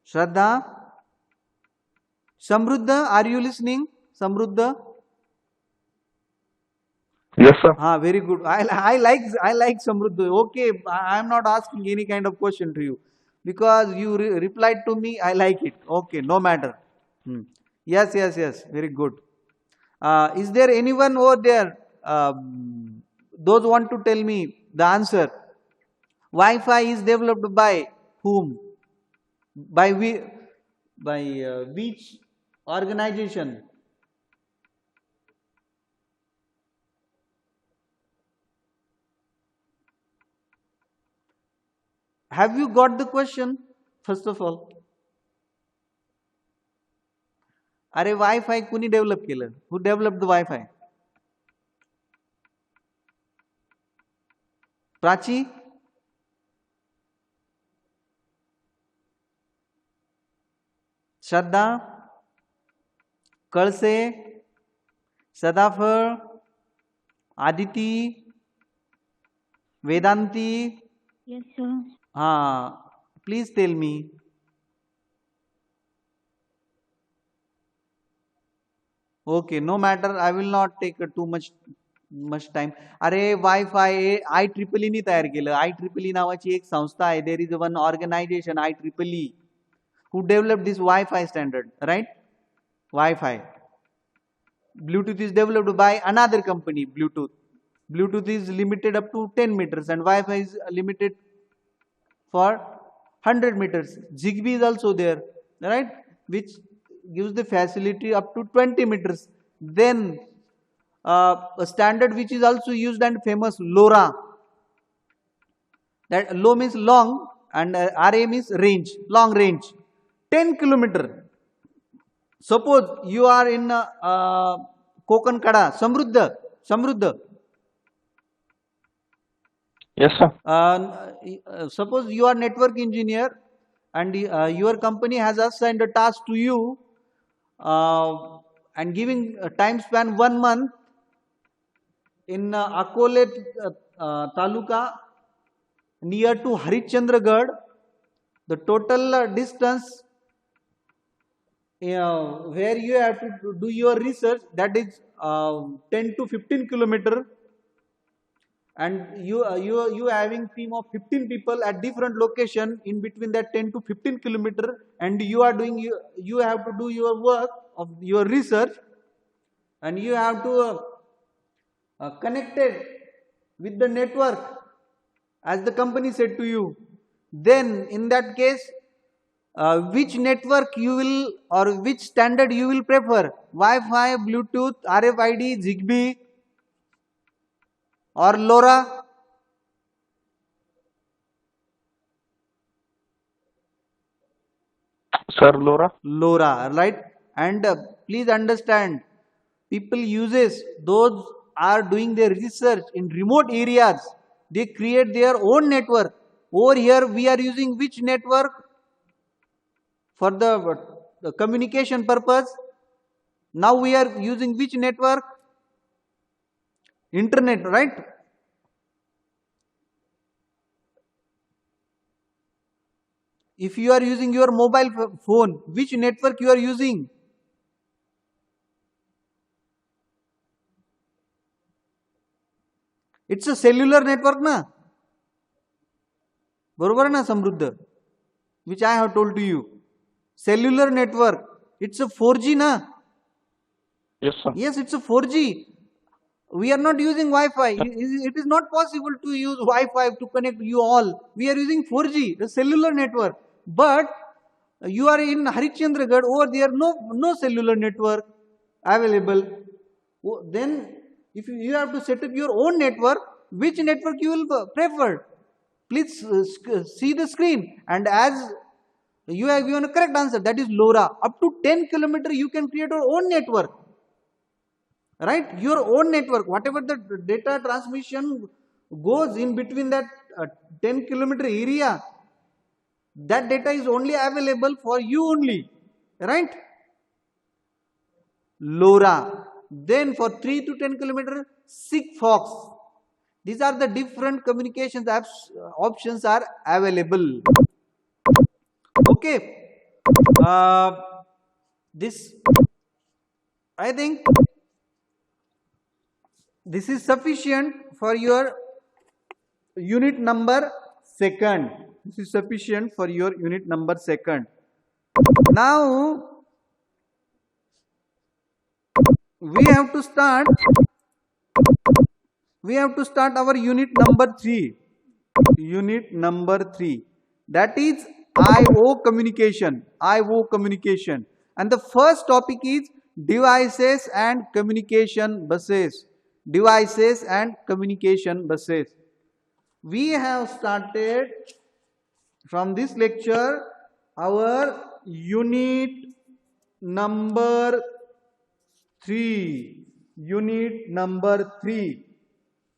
Shraddha, Samruddha, are you listening? Samruddha? Yes, sir. Very good. I like Samruddha. Okay, I am not asking any kind of question to you because you replied to me. I like it. Okay, no matter. Yes. Very good. Is there anyone over there? Those want to tell me the answer. Wi-Fi is developed by whom? By which organization? Have you got the question? First of all, अरे WiFi कुणी develop केलं? Who developed the Wi-Fi? Prachi? Shraddha? Kalse? Sadaphal? Aditi? Vedanti? Yes, sir. Please tell me. Okay, no matter. I will not take too much time. अरे wifi IEEE नी तयार केलं. IEEE नावाची एक संस्था आहे. There is one organization IEEE who developed this Wi-Fi standard, right? Wi-Fi. Bluetooth is developed by another company, Bluetooth. Bluetooth is limited up to 10 meters and Wi-Fi is limited for 100 meters. Zigbee is also there, right? Which gives the facility up to 20 meters. Then a standard which is also used and famous, LoRa. That low means long and RA means range, long range. 10 kilometer. Suppose you are in Kokan Kada, Samruddha. Yes, sir. Suppose you are network engineer and your company has assigned a task to you and giving a time span 1 month in Akole Taluka near to Harichandragarh. The total distance where you have to do your research, that is 10 to 15 kilometer, and you having team of 15 people at different location in between that 10 to 15 kilometer, and you are doing you have to do your work of your research, and you have to connected with the network as the company said to you, then in that case which network you will or which standard you will prefer, Wi-Fi, Bluetooth, RFID, Zigbee or LoRa? Sir, LoRa? LoRa, right? And please understand, people uses those are doing their research in remote areas. They create their own network. Over here, we are using which network for the communication purpose? Now we are using which network? Internet, right? If you are using your mobile phone, which network you are using? It's a cellular network na? बरोबर ना समृद्ध? Which I have told to you. Cellular network. It's a 4G na? Yes, sir. Yes, it's a 4G. We are not using Wi-Fi. It is not possible to use Wi-Fi to connect you all. We are using 4G, the cellular network. But you are in Harichandragarh, over there no cellular network available. Then if you have to set up your own network, which network you will prefer? Please see the screen, and as you have given a correct answer, that is LoRa. Up to 10 kilometer you can create your own network, right? Your own network, whatever the data transmission goes in between that 10 kilometer area, that data is only available for you only, right? LoRa. Then for 3 to 10 kilometer, Sigfox. These are the different communications apps options are available. Okay. This, I think this is sufficient for your unit number second. This is sufficient for your unit number second. Now we have to start our unit number 3. Unit number 3, that is I/O communication. I/O communication, and the first topic is devices and communication buses. Devices and communication buses. We have started from this lecture our unit number 3. Unit number 3.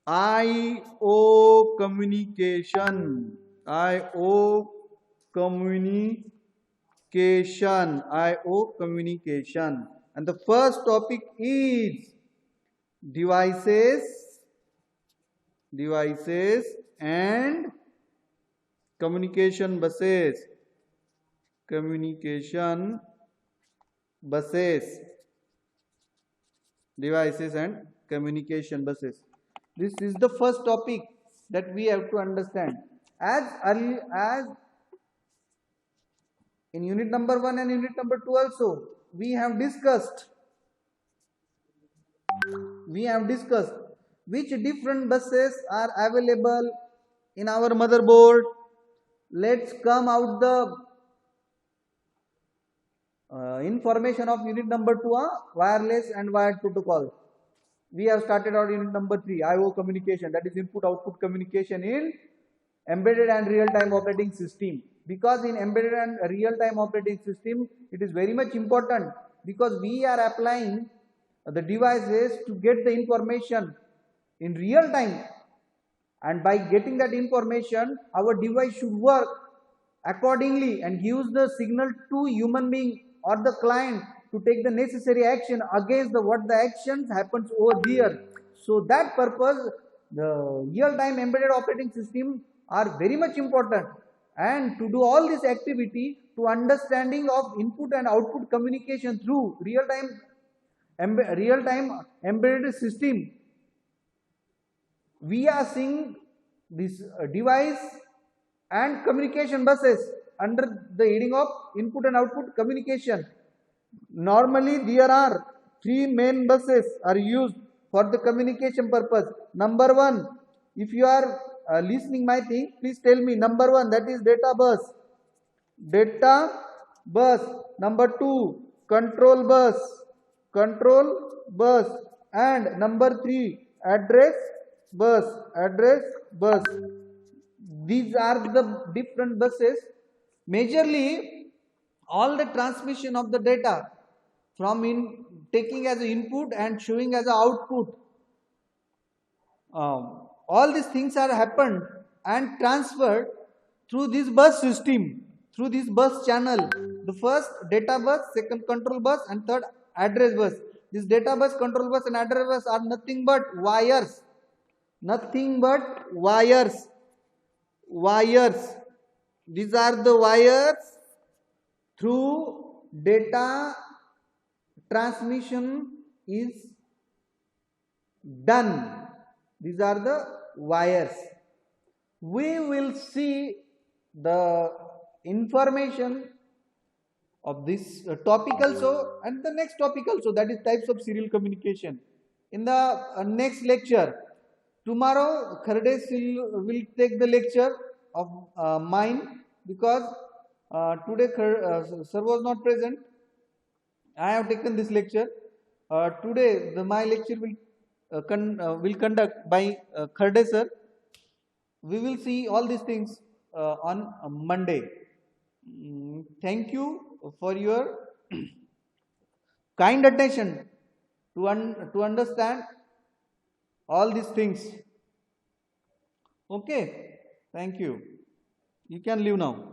I/O communication. I/O communication. I/O communication. And the first topic is devices and communication buses. Communication buses. Devices and communication buses. This is the first topic that we have to understand. As early as in unit number 1 and unit number 2 also, we have discussed which different buses are available in our motherboard. Let's come out the information of unit number 2, wireless and wired protocol. We have started our unit number 3, I/O communication, that is input-output communication in embedded and real-time operating system. Because in embedded and real-time operating system, it is very much important, because we are applying the devices to get the information in real time, and by getting that information, our device should work accordingly and gives the signal to human being or the client to take the necessary action against what the actions happens over there. So that purpose, the real-time embedded operating system are very much important. And to do all this activity, to understanding of input and output communication through real-time embedded system, we are seeing this device and communication buses under the heading of input and output communication. Normally there are 3 main buses are used for the communication purpose. Number 1, If you are listening my thing, please tell me. Number 1, that is data bus. Data bus. Number 2, control bus. Control bus. And number 3, address bus. Address bus. These are the different buses. Majorly, all the transmission of the data from taking as an input and showing as an output, all these things are happened and transferred through this bus system, through this bus channel. The first data bus, second control bus, and third address bus. This data bus, control bus, and address bus are nothing but wires. Nothing but wires. Wires. These are the wires through data transmission is done. These are the wires. We will see the information of this topic also and the next topic also, that is types of serial communication, in the next lecture. Tomorrow Khardes will take the lecture of mine, because today sir was not present. I have taken this lecture. Today my lecture will conduct by Khardes sir. We will see all these things on Monday. Thank you for your kind attention to understand all these things. Okay, thank you. You can leave now.